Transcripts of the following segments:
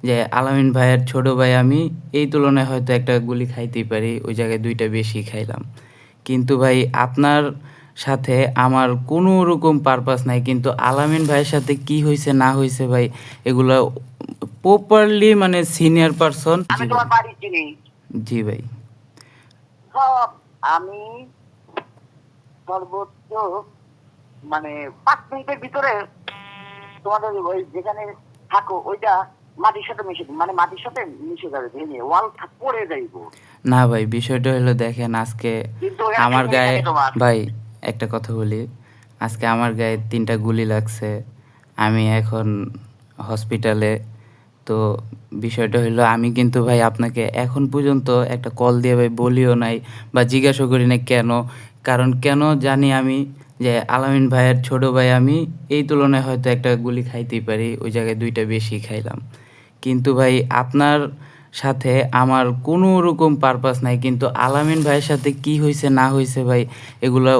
যে আলামিন ভাইয়ের ছোট ভাই আমি, এই তুলনায় হয়তো একটা গুলি খাইতেই পারি, ওই জায়গায় ২ টা বেশি খাইলাম। কিন্তু ভাই আপনার সাথে আমার কোনো রকম পারপাস নাই। কিন্তু আলামিন ভাইয়ের সাথে কি হইছে না হইছে ভাই, এগুলা প্রপারলি মানে সিনিয়র পারসন। আমি জি ভাই। তোমার বাড়ি চিনি জি ভাই। সব। আমি সর্বোচ্চ মানে 5 মিনিটের ভিতরে তোমাদের ওই যেখানে থাকো ওইটা মাটির সাথে মিশে যাবে, ভেঙে ওয়াল পড়ে যাইবো। না ভাই, বিষয়টা হলো দেখেন আজকে কিন্তু আমার একটাই গায়ে, থাকে তোমার। ভাই একটা কথা বলি, আজকে আমার গায়ে ৩ টা গুলি লাগছে। আমি এখন হসপিটালে। তো বিষয়টা হইলো আমি কিন্তু ভাই আপনাকে এখন পর্যন্ত একটা কল দিয়ে ভাই বলিও নাই বা জিজ্ঞাসা করি নাই কেন। কারণ কেন জানি আমি যে আলামিন ভাইয়ের ছোট ভাই আমি, এই তুলনায় হয়তো একটা গুলি খাইতেই পারি, ওই জায়গায় ২ টা বেশি খাইলাম। কিন্তু ভাই আপনার সাথে আমার কোনো রকম পারপাস নাই। কিন্তু আলামিন ভাইয়ের সাথে কি হইছে না হইছে ভাই, এগুলা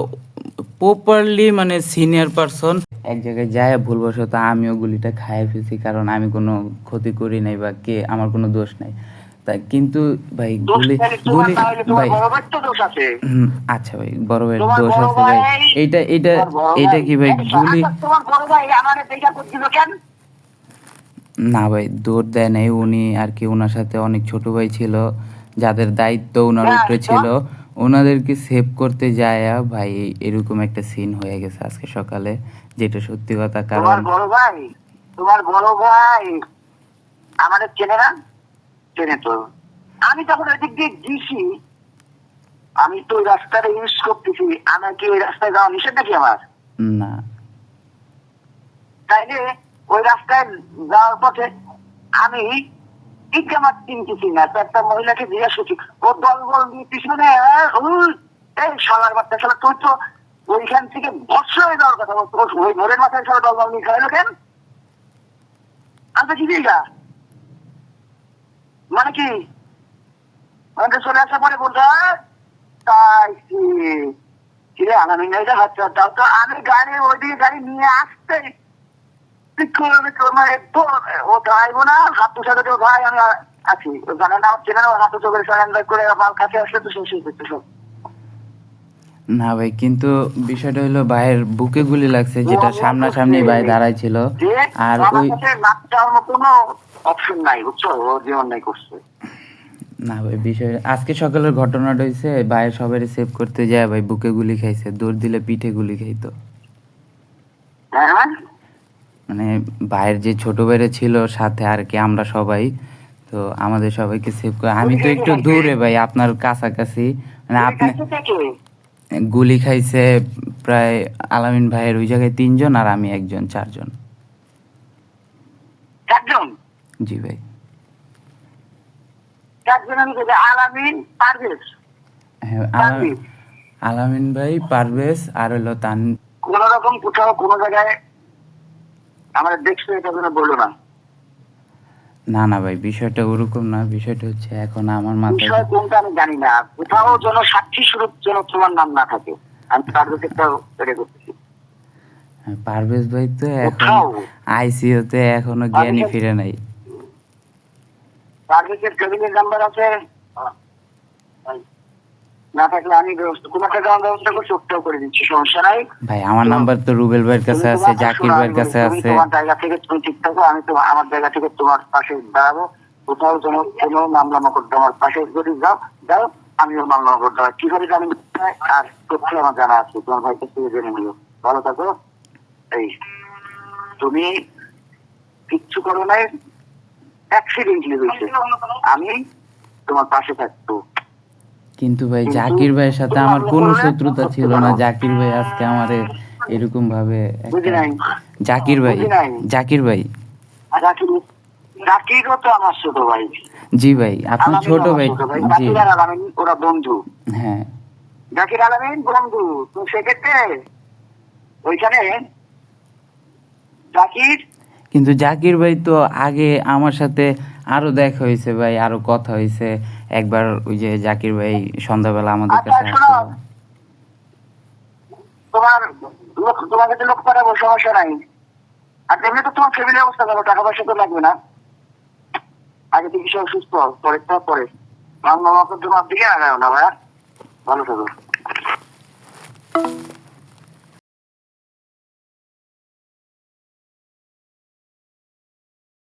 প্রপারলি মানে সিনিয়র পারসন এক জায়গায় যায় ভুলবশত আমিও গুলিটা খাইয়ে ফেলছি, কারণ আমি কোনো ক্ষতি করি নাই বা কে আমার কোনো দোষ নাই। তা কিন্তু ভাই দোষ গুলি তাহলে তোমার, গুলি তাহলে তোমার ভাই, বড় ভাই তো দোষ আছে। আচ্ছা ভাই, বড় ভাইয়ের তোমার দোষ বড় আছে ভাই। ভাই, এইটা এইটা তোমার বড় এইটা ভাই কি ভাই গুলি? আচ্ছা, তোমার বড় ভাই আমারে দেখা করছিল কেন? না ভাই, দৌড় দেয় নাই উনি আর কি, ওনার সাথে অনেক ছোট ভাই ছিল যাদের দায়িত্ব ওনার হ্যাঁ উপরে তো ছিল, ওনাদেরকে সেভ করতে যায়া ভাই এরকম একটা সিন হয়ে গেছে আজকে সকালে, যেটা সত্যি কথা। কারণ তোমার বড় ভাই, তোমার বড় ভাই আমাদের চেনে না? চেনে তো। আমি যখন ওই দিক দিয়ে গেছি, আমি তো ওই রাস্তাটা ইউজ করতেছি, আমাকে ওই রাস্তায় যাওয়া নিষেধ নাকি আমার? না তাইলে ওই রাস্তায় যাওয়ার পথে আমি ইচ্ছে আমার চিনতেছি না, তো একটা মহিলাকে জিজ্ঞাসা করছি, ও দল বল দিয়ে পিছনে এই শালার বাচ্চা শালা, তুই তো ওইখান থেকে বর্ষ হয়ে যাওয়ার কথা বলতো, ওই ভোরের মাথায় শালা দল বল নিয়ে খাইলো কেন? আমি তো চিনি না। মানে কি আমাদের চলে আসার পরে বলছে তাই কি রে আগামী নাইটা হাতটা দাও তো। আমি গাড়ি ওইদিকে গাড়ি নিয়ে আসতে ও যাইবো না, হাত সাথে ভাই আমি আছি, জানে না চেনে না, হাত চোখের সারেন্ডার করে আমার কাছে আসলে তো শেষ হয়ে যেত সব। না ভাই, কিন্তু বিষয়টা হলো ভাইয়ের বুকে গুলি লাগছে, ও যেটা এমন সামনাসামনি করছে ভাই দাঁড়াই ছিল। যে আর আমার ওই কাছে নাক চাওয়ার মতো কোনো অপশন নাই, বুঝছো? ও যে অন্যায় করছে। না ভাই, বিষয় আজকে সকালের ঘটনাটা হয়েছে ভাইয়ের সবারই সেভ করতে যায় ভাই বুকে গুলি খাইছে, দৌড় দিলে পিঠে গুলি খাইতো। হ্যাঁ মানে ভাইয়ের যে ছোট ভাইরা ছিল সাথে আর কি, আমরা সবাই, তো আমাদের সবাইকে সেভ করে, আমি গুলি তো খেয়ে একটু খাইছে, দূরে ভাই আপনার কাছাকাছি। মানে গুলি আপনি খাইছে কে? গুলি খাইছে প্রায় আলামিন ভাইয়ের ওই জায়গায় ৩ জন আর আমি একজন, ৪ জন। চারজন? জি ভাই। চারজন আমি আলামিন, পারভেজ, হ্যাঁ, তানভীর। আলামিন ভাই, পারভেজ আর হলো তান। কোন রকম কোথাও কোনো জায়গায় আমাদের দেখছো এটা যেন বলো না। না না ভাই, বিষয়টা ওরকম না, বিষয়টা হচ্ছে এখন আমার মাথায় বিষয় কোনটা আমি জানি না, কোথাও যেন সাক্ষী স্বরূপ যেন তোমার নাম না থাকে। আমি পারভেজেরটা এটা করতেছি। হ্যাঁ, পারভেজ ভাই তো এখন কোথাও আইসিইউতে এখনো জ্ঞানই পারভেজের ফিরে নাই। পারভেজের টেবিলের নাম্বার আছে, না থাকলে আমি কোনো একটা দেওয়ার ব্যবস্থা করছি, ওটাও করে দিচ্ছি, সমস্যা নাই। ভাই আমার তো নাম্বার তো রুবেল ভাইয়ের তুমি কাছে আছে, তোমার জাকির শোনো, আমি ভাইয়ের বলি কাছে তুমি আছে। তোমার জায়গা থেকে তুমি ঠিক থাকো, আমি তো আমার জায়গা থেকে তোমার পাশে দাঁড়াবো। কোথাও যেন কোনো মামলা মকদ্দমার পাশে যদি যাও যাও, আমিও মামলা মকদ্দমা কি করে জানি আর তথ্য আমার জানা আছে, তোমার ভাইকে থেকে জেনে নিও। ভালো থাকো। এই তুমি কিচ্ছু করো নাই, অ্যাক্সিডেন্টলি হয়েছে, আমি তোমার পাশে থাকতো। কিন্তু ভাই কিন্তু জাকির ভাইয়ের সাথে তুমি আমার মামলা কোনো করলে শত্রুতা করতে ছিল না। পারো। জাকির ভাই আজকে আমারে এরকম ভাবে বুঝি একটা, নাই, জাকির ভাই, বুঝি নাই। জাকির ভাই। জাকির, জাকিরও তো আমার ছোট ভাই, জি ভাই, আপনার আলামিন ছোট আমার ভাই। ছোট ভাই, জি। জাকির আর আলামিন ওরা বন্ধু। হ্যাঁ। জাকির আলামিন বন্ধু, তো সেক্ষেত্রে ওইখানে জাকির কিন্তু জাকির ভাই তো আগে আমার সাথে আরো দেখা হয়েছে ভাই, আরো কথা হয়েছে একবার, ওই যে জাকির ভাই সন্ধ্যাবেলা আমাদের আচ্ছা কাছে শোনো, আসছিল। তোমার তোমার কাছে লোক পাঠাবো, সমস্যা নাই। আর এমনি তো তোমার ফ্যামিলির অবস্থা ভালো, টাকা পয়সা তো লাগবে না। আগে থেকে সব সুস্থ হও, পরে মামলা মোকদ্দমার দিকে আগাও না ভাইয়া। ভালো থাকো।